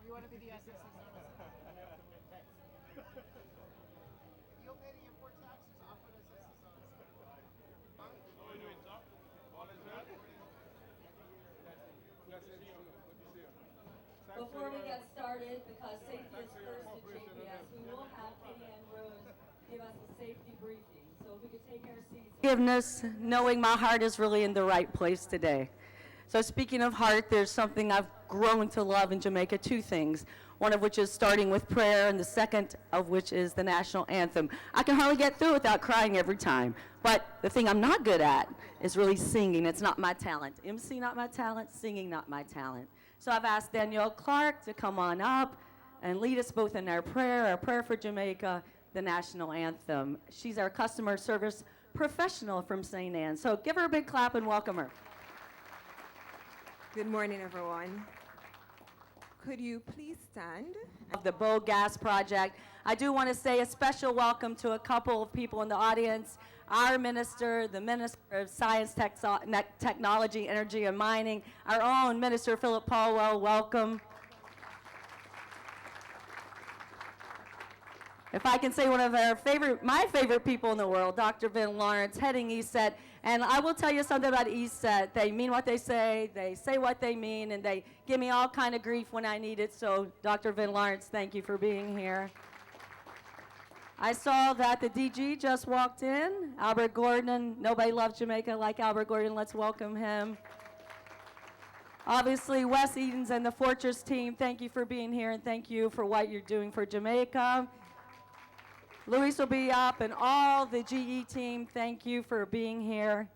You want to be the SSS service? You'll pay the import taxes, I'll put SSS on. Huh? What are we doing, sir? All is well? Before we get started, because safety is first at JPS, we will have Katie Ann Rose give us a safety briefing. So if we could take our seats. Forgiveness, knowing my heart is really in the right place today. So speaking of heart, there's something I've grown to love in Jamaica, two things. One of which is starting with prayer, and the second of which is the national anthem. I can hardly get through without crying every time. But the thing I'm not good at is really singing. It's not my talent. MC not my talent, singing not my talent. So I've asked Danielle Clark to come on up and lead us both in our prayer for Jamaica, the national anthem. She's our customer service professional from St. Anne. So give her a big clap and welcome her. Good morning, everyone. Could you please stand? Of the Bogue Gas Project. I do want to say a special welcome to a couple of people in the audience. Our minister, the Minister of Science, Technology, Energy, and Mining, our own Minister Philip Paulwell, welcome. If I can say one of my favorite people in the world, Dr. Vin Lawrence, heading ESET. And I will tell you something about ESET. They mean what they say what they mean, and they give me all kind of grief when I need it. So, Dr. Vin Lawrence, thank you for being here. I saw that the DG just walked in, Albert Gordon. Nobody loves Jamaica like Albert Gordon. Let's welcome him. Obviously, Wes Edens and the Fortress team, thank you for being here, and thank you for what you're doing for Jamaica. Luis will be up, and all the GE team, thank you for being here.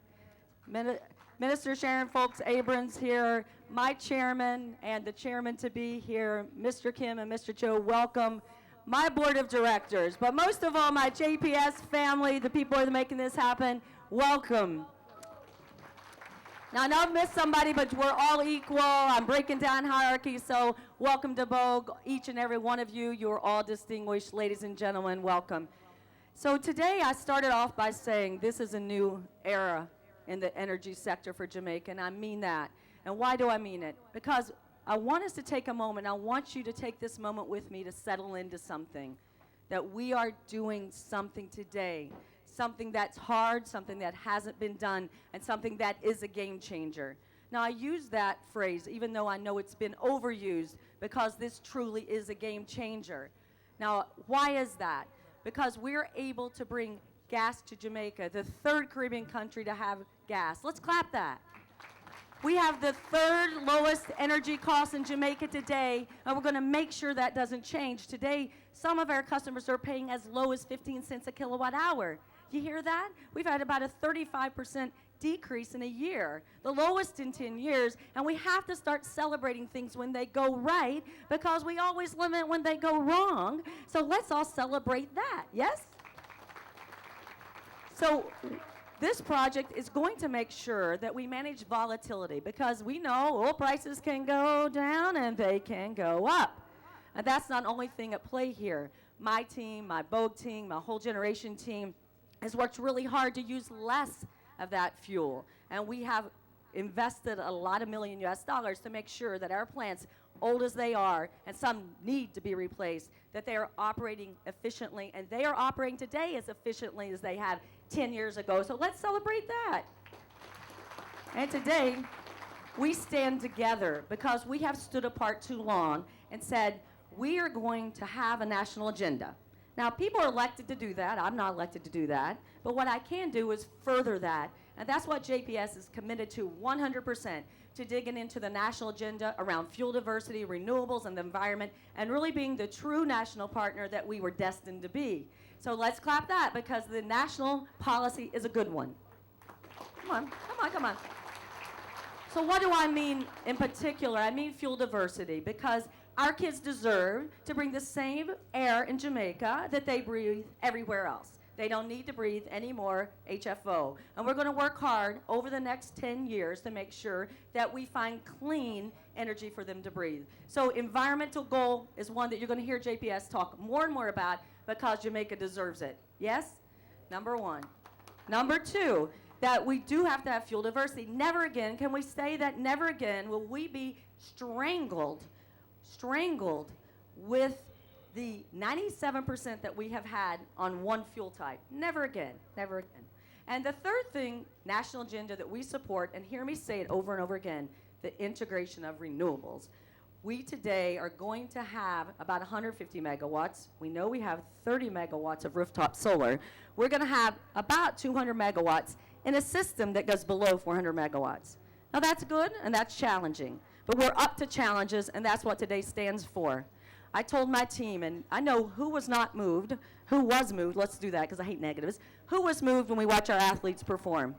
Minister Sharon Folks Abrams here, my chairman and the chairman to be here, Mr. Kim and Mr. Joe, welcome. My board of directors, but most of all, my JPS family, the people who are making this happen, welcome. Now, I know I've missed somebody, but we're all equal. I'm breaking down hierarchy, so welcome to Bogue, each and every one of you. You're all distinguished, ladies and gentlemen, welcome. So today I started off by saying this is a new era in the energy sector for Jamaica, and I mean that. And why do I mean it? Because I want us to take a moment. I want you to take this moment with me to settle into something, that we are doing something today. Something that's hard, something that hasn't been done, and something that is a game changer. Now, I use that phrase, even though I know it's been overused, because this truly is a game changer. Now, why is that? Because we're able to bring gas to Jamaica, the third Caribbean country to have gas. Let's clap that. We have the third lowest energy costs in Jamaica today, and we're going to make sure that doesn't change. Today, some of our customers are paying as low as 15 cents a kilowatt hour. You hear that? We've had about a 35% decrease in a year, the lowest in 10 years, and we have to start celebrating things when they go right, because we always limit when they go wrong. So let's all celebrate that, yes? So this project is going to make sure that we manage volatility, because we know oil prices can go down and they can go up. And that's not the only thing at play here. My team, my Bogue team, my whole generation team has worked really hard to use less of that fuel. And we have invested a lot of million US dollars to make sure that our plants, old as they are, and some need to be replaced, that they are operating efficiently, and they are operating today as efficiently as they had 10 years ago. So let's celebrate that. And today, we stand together because we have stood apart too long and said, we are going to have a national agenda. Now, people are elected to do that. I'm not elected to do that. But what I can do is further that. And that's what JPS is committed to 100%, to digging into the national agenda around fuel diversity, renewables, and the environment, and really being the true national partner that we were destined to be. So let's clap that, because the national policy is a good one. Come on, come on, come on. So what do I mean in particular? I mean fuel diversity, because Our kids deserve to bring the same air in Jamaica that they breathe everywhere else. They don't need to breathe any more HFO. And we're going to work hard over the next 10 years to make sure that we find clean energy for them to breathe. So environmental goal is one that you're going to hear JPS talk more and more about because Jamaica deserves it. Yes? Number one. Number two, that we do have to have fuel diversity. Never again, can we say that never again will we be strangled with the 97% that we have had on one fuel type. Never again, never again. And the third thing, national agenda that we support, and hear me say it over and over again, the integration of renewables. We today are going to have about 150 megawatts. We know we have 30 megawatts of rooftop solar. We're going to have about 200 megawatts in a system that goes below 400 megawatts. Now that's good and that's challenging, but we're up to challenges, and that's what today stands for. I told my team, and I know who was not moved, who was moved, let's do that because I hate negatives. Who was moved when we watch our athletes perform?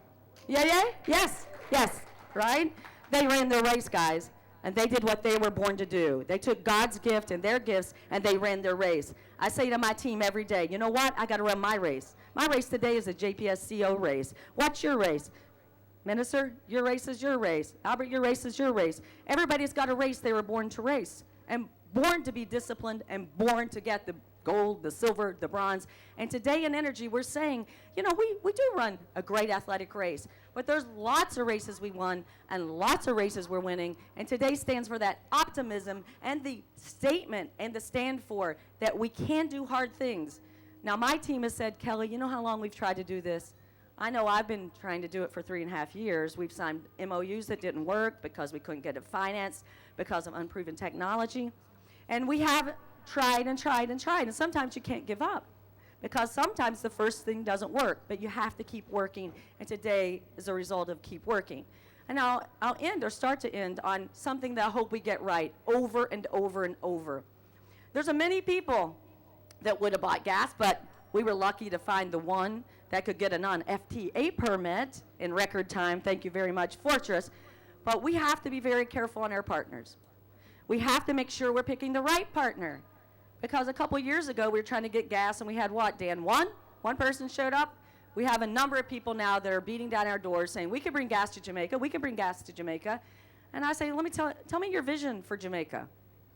Yeah, yeah? Yes, yes, right? They ran their race, guys, and they did what they were born to do. They took God's gift and their gifts, and they ran their race. I say to my team every day, you know what? I got to run my race. My race today is a JPS CO race. What's your race? Minister, your race is your race. Albert, your race is your race. Everybody's got a race they were born to race, and born to be disciplined, and born to get the gold, the silver, the bronze. And today in energy, we're saying, you know, we do run a great athletic race, but there's lots of races we won and lots of races we're winning. And today stands for that optimism and the statement and the stand for that we can do hard things. Now, my team has said, Kelly, you know how long we've tried to do this? I know I've been trying to do it for 3.5 years. We've signed MOUs that didn't work because we couldn't get it financed because of unproven technology. And we have tried and tried and tried, and sometimes you can't give up because sometimes the first thing doesn't work, but you have to keep working, and today is a result of keep working. And I'll end or start to end on something that I hope we get right over and over and over. There's a many people that would have bought gas, but we were lucky to find the one that could get a non-FTA permit in record time. Thank you very much, Fortress. But we have to be very careful on our partners. We have to make sure we're picking the right partner. Because a couple years ago, we were trying to get gas, and we had what, Dan? One person showed up. We have a number of people now that are beating down our doors saying, we can bring gas to Jamaica, we can bring gas to Jamaica. And I say, tell me your vision for Jamaica.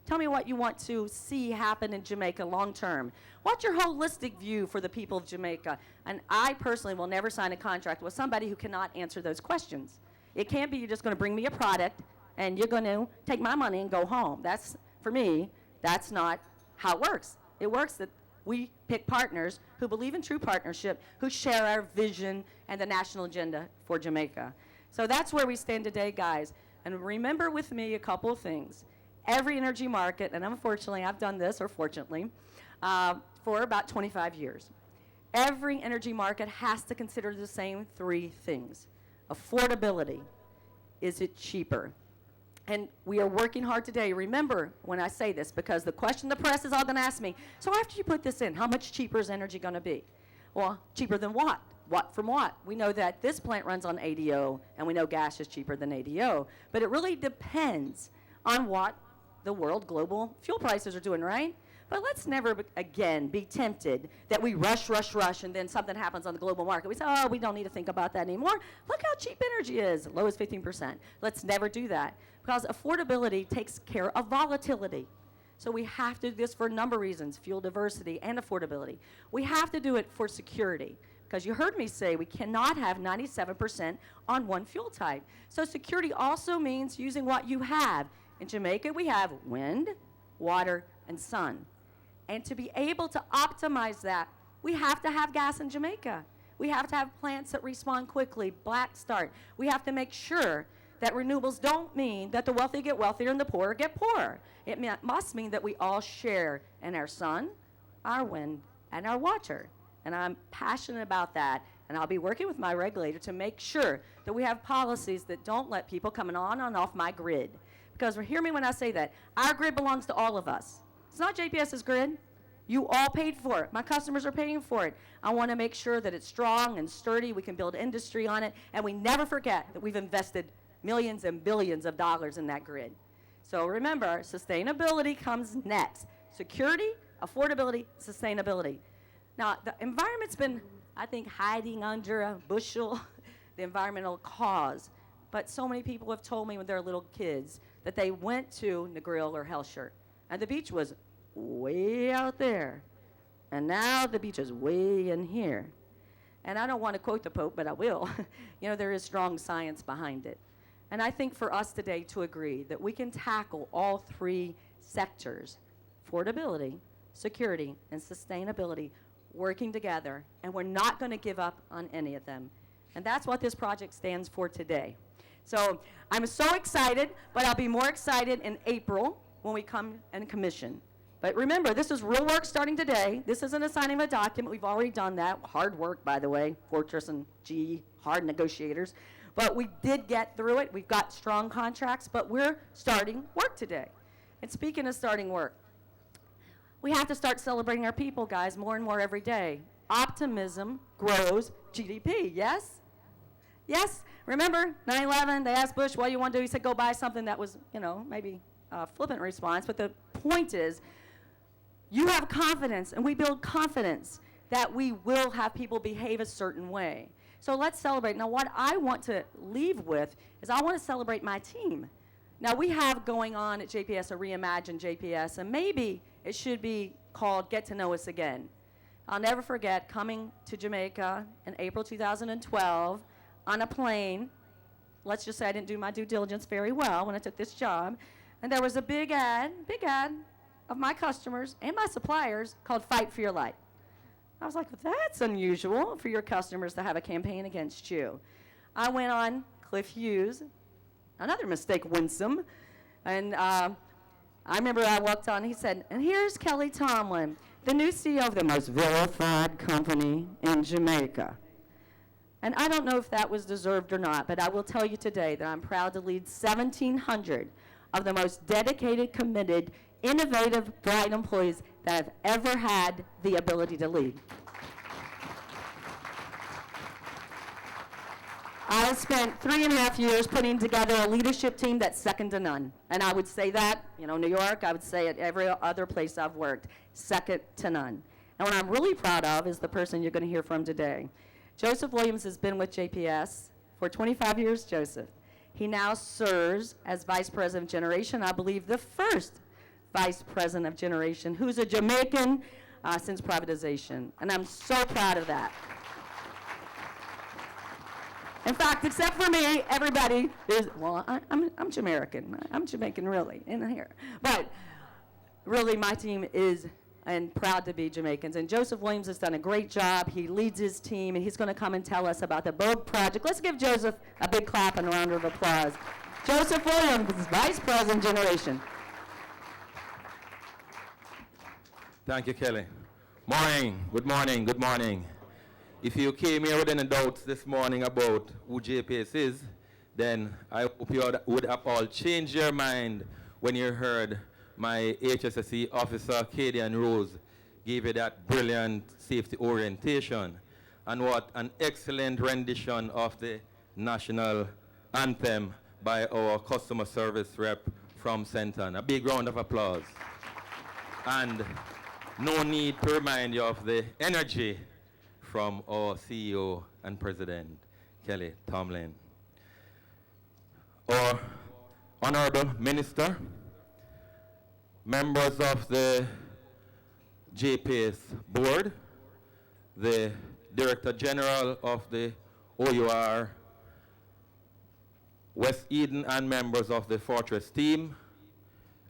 Tell me what you want to see happen in Jamaica long term. What's your holistic view for the people of Jamaica? And I personally will never sign a contract with somebody who cannot answer those questions. It can't be you're just going to bring me a product and you're going to take my money and go home. That's, for me, that's not how it works. It works that we pick partners who believe in true partnership, who share our vision and the national agenda for Jamaica. So that's where we stand today, guys. And remember with me a couple of things. Every energy market, and unfortunately I've done this, or fortunately, for about 25 years. Every energy market has to consider the same three things. Affordability. Is it cheaper? And we are working hard today. Remember when I say this, because the question the press is all going to ask me, so after you put this in, how much cheaper is energy going to be? Well, cheaper than what? What from what? We know that this plant runs on ADO, and we know gas is cheaper than ADO. But it really depends on what the world global fuel prices are doing, right? But let's never again be tempted that we rush, and then something happens on the global market. We say, oh, we don't need to think about that anymore. Look how cheap energy is, low as 15%. Let's never do that, because affordability takes care of volatility. So we have to do this for a number of reasons, fuel diversity and affordability. We have to do it for security, because you heard me say we cannot have 97% on one fuel type. So security also means using what you have. In Jamaica, we have wind, water, and sun. And to be able to optimize that, we have to have gas in Jamaica. We have to have plants that respond quickly, black start. We have to make sure that renewables don't mean that the wealthy get wealthier and the poor get poorer. It must mean that we all share in our sun, our wind, and our water. And I'm passionate about that. And I'll be working with my regulator to make sure that we have policies that don't let people coming on and off my grid. Because hear me when I say that. Our grid belongs to all of us. It's not JPS's grid. You all paid for it. My customers are paying for it. I want to make sure that it's strong and sturdy. We can build industry on it. And we never forget that we've invested millions and billions of dollars in that grid. So remember, sustainability comes next. Security, affordability, sustainability. Now, the environment's been, I think, hiding under a bushel, the environmental cause. But so many people have told me when they're little kids that they went to Negril or Hellshire, and the beach was way out there. And now the beach is way in here. And I don't want to quote the Pope, but I will. You know, there is strong science behind it. And I think for us today to agree that we can tackle all three sectors, affordability, security, and sustainability, working together, and we're not going to give up on any of them. And that's what this project stands for today. So I'm so excited, but I'll be more excited in April when we come and commission. But remember, this is real work starting today. This isn't a signing of a document. We've already done that. Hard work, by the way. Fortress and GE, hard negotiators. But we did get through it. We've got strong contracts, but we're starting work today. And speaking of starting work, we have to start celebrating our people, guys, more and more every day. Optimism grows GDP, yes? Yes? Remember, 9/11, they asked Bush, what do you want to do? He said, go buy something that was, you know, maybe a flippant response. But the point is, you have confidence, and we build confidence that we will have people behave a certain way. So let's celebrate. Now, what I want to leave with is I want to celebrate my team. Now, we have going on at JPS a Reimagine JPS, and maybe it should be called Get to Know Us Again. I'll never forget coming to Jamaica in April 2012 on a plane. Let's just say I didn't do my due diligence very well when I took this job. And there was a big ad of my customers and my suppliers called Fight for Your Life. I was like, well, that's unusual for your customers to have a campaign against you. I went on Cliff Hughes, another mistake, winsome. And I remember I walked on, he said, and here's Kelly Tomlin, the new CEO of the most verified company in Jamaica. And I don't know if that was deserved or not, but I will tell you today that I'm proud to lead 1,700 of the most dedicated, committed, innovative, bright employees that I've ever had the ability to lead. I spent 3.5 years putting together a leadership team that's second to none. And I would say that, you know, New York, I would say it every other place I've worked, second to none. And what I'm really proud of is the person you're going to hear from today. Joseph Williams has been with JPS for 25 years, Joseph. He now serves as Vice President of Generation, I believe the first Vice President of Generation, who's a Jamaican since privatization. And I'm so proud of that. In fact, except for me, everybody is, well, I'm Jamaican. I'm Jamaican, really, in here. But really, my team is and proud to be Jamaicans. And Joseph Williams has done a great job. He leads his team, and he's going to come and tell us about the Bogue project. Let's give Joseph a big clap and a round of applause. Joseph Williams, Vice President Generation. Thank you, Kelly. Morning, good morning, good morning. If you came here with any doubts this morning about who JPS is, then I hope you would have all changed your mind when you heard my HSSE officer, Kadian Rose, give you that brilliant safety orientation, and what an excellent rendition of the national anthem by our customer service rep from Centon. A big round of applause. And no need to remind you of the energy from our CEO and President, Kelly Tomlin. Our Honorable Minister, members of the JPS Board, the Director General of the OUR, West Eden, and members of the Fortress team,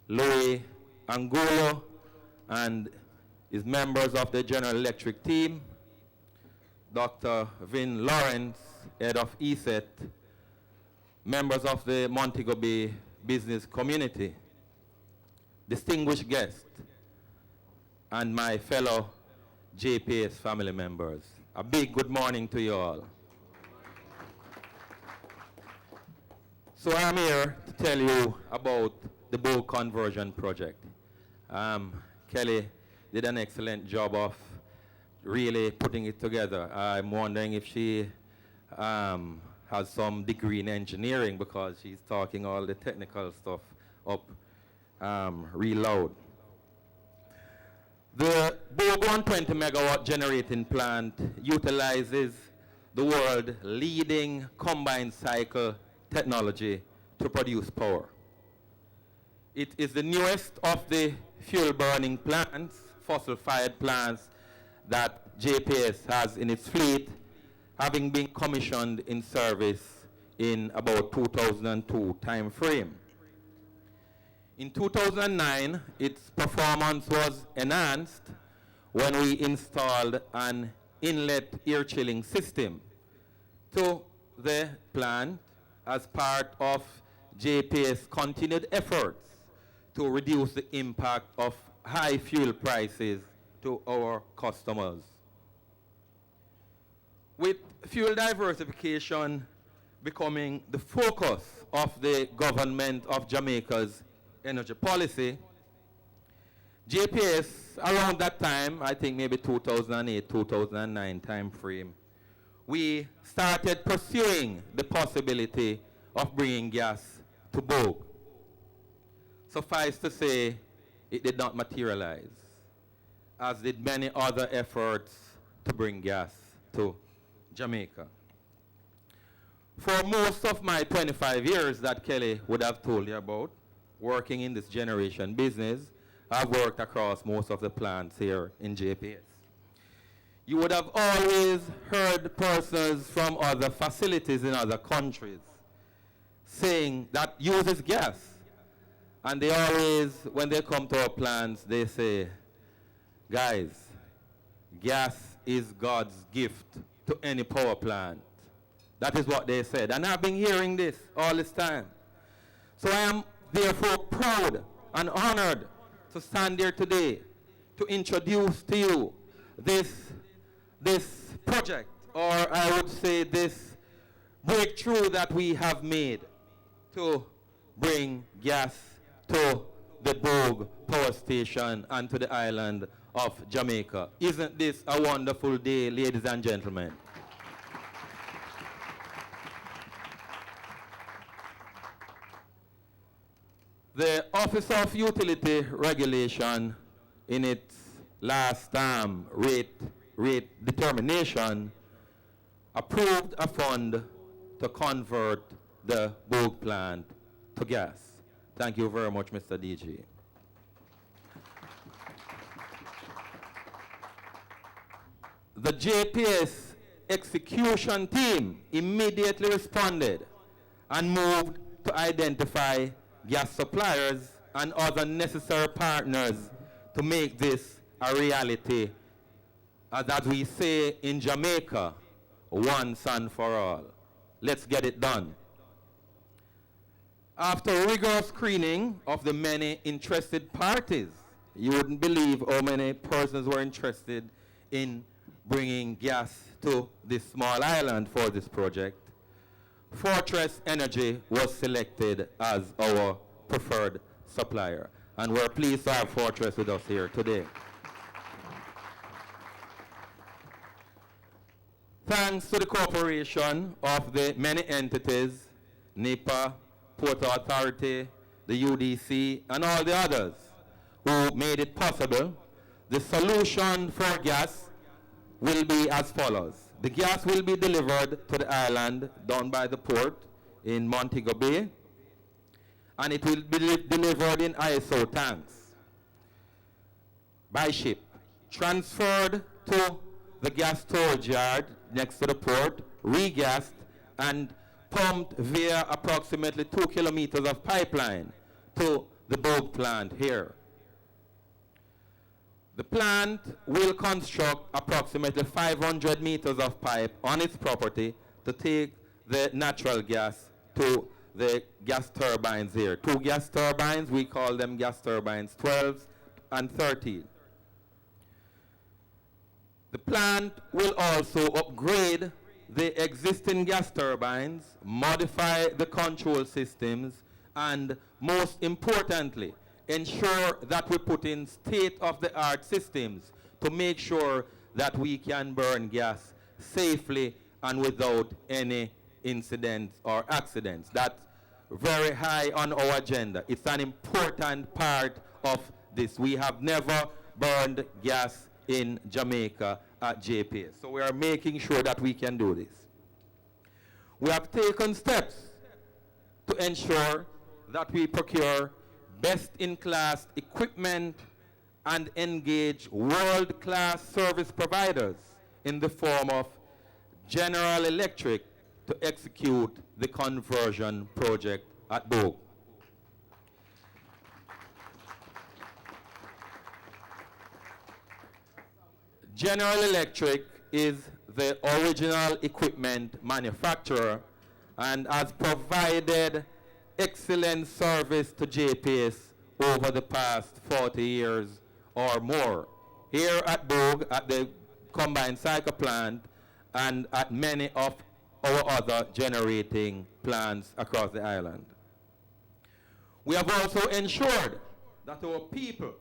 Louis Angulo and his members of the General Electric team, Dr. Vin Lawrence, head of ESET, members of the Montego Bay business community, distinguished guests, and my fellow JPS family members. A big good morning to you all. So I'm here to tell you about the Bogue conversion project. Kelly did an excellent job of really putting it together. I'm wondering if she has some degree in engineering, because she's talking all the technical stuff up reload. The Bogue 120 megawatt generating plant utilizes the world's leading combined cycle technology to produce power. It is the newest of the fuel burning plants, fossil-fired plants that JPS has in its fleet, having been commissioned in service in about 2002 time frame. In 2009, its performance was enhanced when we installed an inlet air chilling system to the plant as part of JPS' continued efforts to reduce the impact of high fuel prices to our customers. With fuel diversification becoming the focus of the government of Jamaica's energy policy, JPS around that time, I think maybe 2008, 2009 time frame, we started pursuing the possibility of bringing gas to Bogue. Suffice to say, it did not materialize, as did many other efforts to bring gas to Jamaica. For most of my 25 years that Kelly would have told you about, working in this generation business, I've worked across most of the plants here in JPS. You would have always heard persons from other facilities in other countries saying that uses gas. And they always, when they come to our plants, they say, guys, gas is God's gift to any power plant. That is what they said. And I've been hearing this all this time. So I am therefore proud and honored to stand here today to introduce to you this project, or I would say this breakthrough that we have made to bring gas to the Bogue power station and to the island of Jamaica. Isn't this a wonderful day, ladies and gentlemen? The Office of Utility Regulation, in its last rate determination, approved a fund to convert the Bogue plant to gas. Thank you very much, Mr. DG. The JPS execution team immediately responded and moved to identify gas suppliers and other necessary partners to make this a reality, as we say in Jamaica, once and for all. Let's get it done. After rigorous screening of the many interested parties, you wouldn't believe how many persons were interested in bringing gas to this small island for this project, Fortress Energy was selected as our preferred supplier. And we're pleased to have Fortress with us here today. Thanks to the cooperation of the many entities, NEPA, Port Authority, the UDC, and all the others who made it possible, the solution for gas will be as follows. The gas will be delivered to the island down by the port in Montego Bay, and it will be delivered in ISO tanks by ship, transferred to the gas storage yard next to the port, regassed, and pumped via approximately 2 kilometers of pipeline to the Bogue plant here. The plant will construct approximately 500 meters of pipe on its property to take the natural gas to the gas turbines here. 2 gas turbines, we call them gas turbines 12 and 13. The plant will also upgrade the existing gas turbines, modify the control systems, and most importantly, ensure that we put in state-of-the-art systems to make sure that we can burn gas safely and without any incidents or accidents. That very high on our agenda. It's an important part of this. We have never burned gas in Jamaica at JPS. So we are making sure that we can do this. We have taken steps to ensure that we procure best-in-class equipment and engage world-class service providers in the form of General Electric to execute the conversion project at Bogue. General Electric is the original equipment manufacturer and has provided excellent service to JPS over the past 40 years or more. Here at Bogue, at the combined cycle plant, and at many of our other generating plants across the island. We have also ensured that our people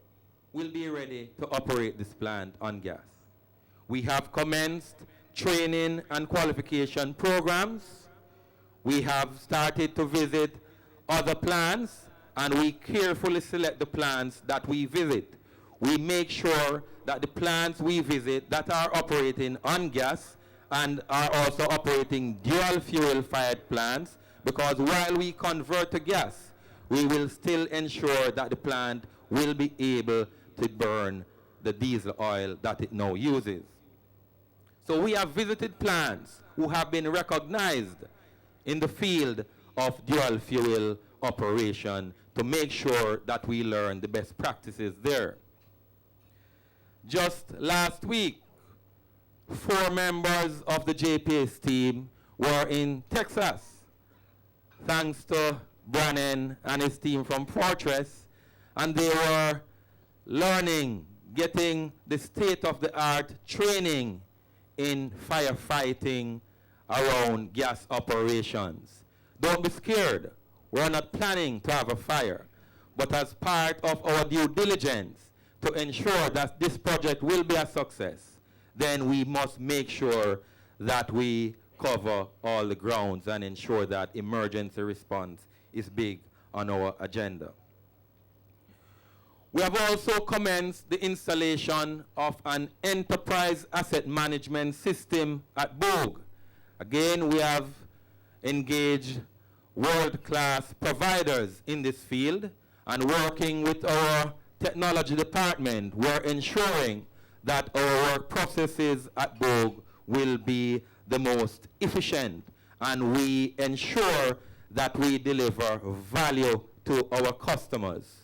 will be ready to operate this plant on gas. We have commenced training and qualification programs. We have started to visit other plants, and we carefully select the plants that we visit. We make sure that the plants we visit that are operating on gas and are also operating dual fuel fired plants, because while we convert to gas, we will still ensure that the plant will be able to burn the diesel oil that it now uses. So we have visited plants who have been recognized in the field of dual fuel operation to make sure that we learn the best practices there. Just last week, 4 members of the JPS team were in Texas, thanks to Brannon and his team from Fortress, and they were learning, getting the state-of-the-art training in firefighting around gas operations. Don't be scared. We're not planning to have a fire, but as part of our due diligence to ensure that this project will be a success, then we must make sure that we cover all the grounds and ensure that emergency response is big on our agenda. We have also commenced the installation of an enterprise asset management system at Bogue. Again, we have engaged world-class providers in this field, and working with our technology department, we're ensuring that our work processes at Bogue will be the most efficient, and we ensure that we deliver value to our customers.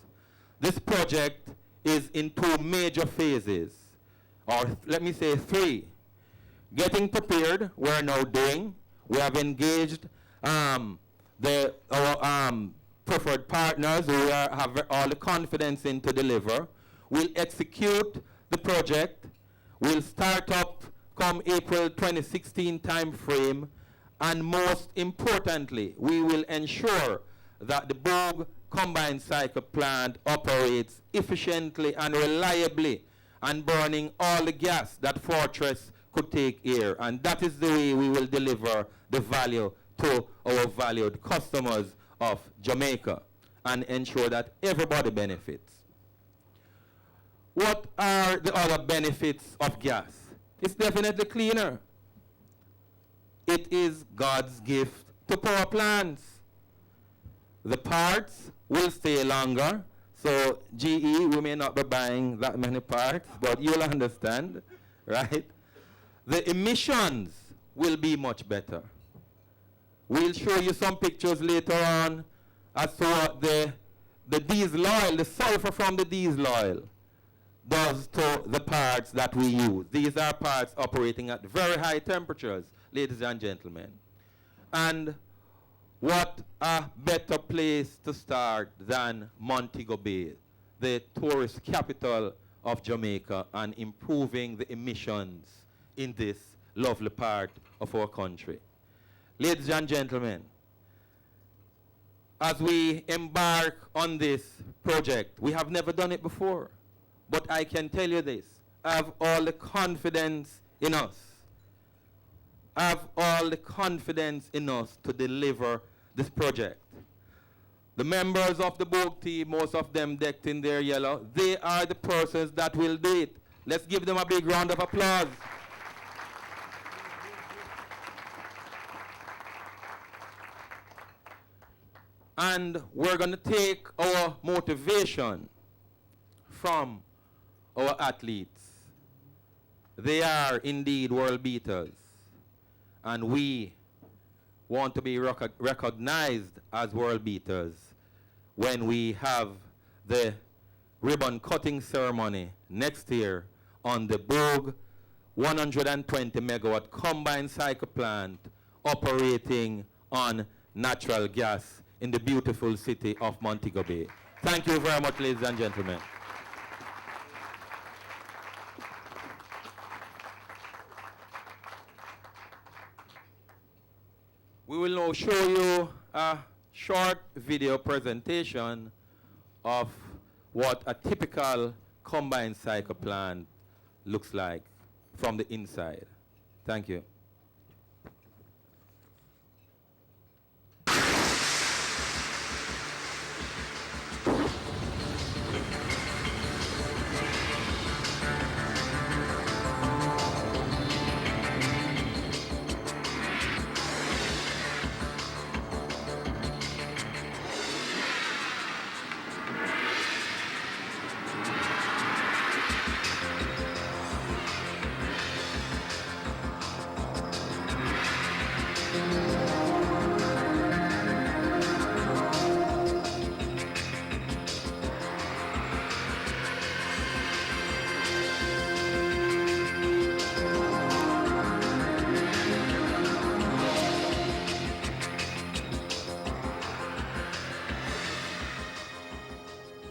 This project is in 2 major phases, or let me say 3. Getting prepared, we're now doing. We have engaged our preferred partners who have all the confidence in to deliver. We'll execute the project. We'll start up come April 2016 time frame, and most importantly, we will ensure that the Bogue combined cycle plant operates efficiently and reliably and burning all the gas that Fortress could take here. And that is the way we will deliver the value to our valued customers of Jamaica and ensure that everybody benefits. What are the other benefits of gas? It's definitely cleaner. It is God's gift to power plants. The parts will stay longer. So GE, we may not be buying that many parts, but you'll understand, right? The emissions will be much better. We'll show you some pictures later on as to what the diesel oil, the sulfur from the diesel oil, does to the parts that we use. These are parts operating at very high temperatures, ladies and gentlemen. And what a better place to start than Montego Bay, the tourist capital of Jamaica, and improving the emissions in this lovely part of our country. Ladies and gentlemen, as we embark on this project, we have never done it before, but I can tell you this, I have all the confidence in us. I have all the confidence in us to deliver this project. The members of the Bogue team, most of them decked in their yellow, they are the persons that will do it. Let's give them a big round of applause. And we're going to take our motivation from our athletes. They are indeed world beaters. And we want to be recognized as world beaters when we have the ribbon cutting ceremony next year on the Bogue 120 megawatt combined cycle plant operating on natural gas in the beautiful city of Montego Bay. Thank you very much, ladies and gentlemen. We will now show you a short video presentation of what a typical combined cycle plant looks like from the inside. Thank you.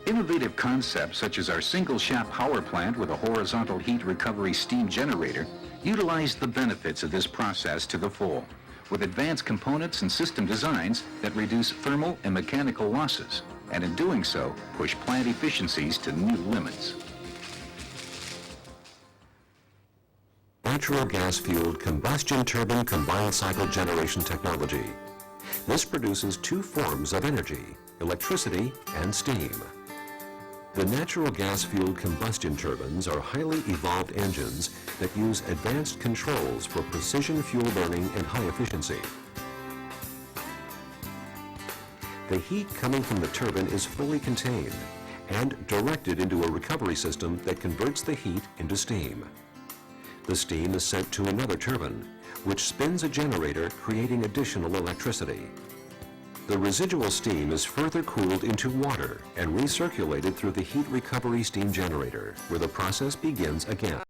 Innovative concepts such as our single-shaft power plant with a horizontal heat recovery steam generator utilize the benefits of this process to the full, with advanced components and system designs that reduce thermal and mechanical losses, and in doing so, push plant efficiencies to new limits. Natural gas-fueled combustion turbine combined cycle generation technology. This produces two forms of energy, electricity and steam. The natural gas-fueled combustion turbines are highly evolved engines that use advanced controls for precision fuel burning and high efficiency. The heat coming from the turbine is fully contained and directed into a recovery system that converts the heat into steam. The steam is sent to another turbine, which spins a generator, creating additional electricity. The residual steam is further cooled into water and recirculated through the heat recovery steam generator, where the process begins again.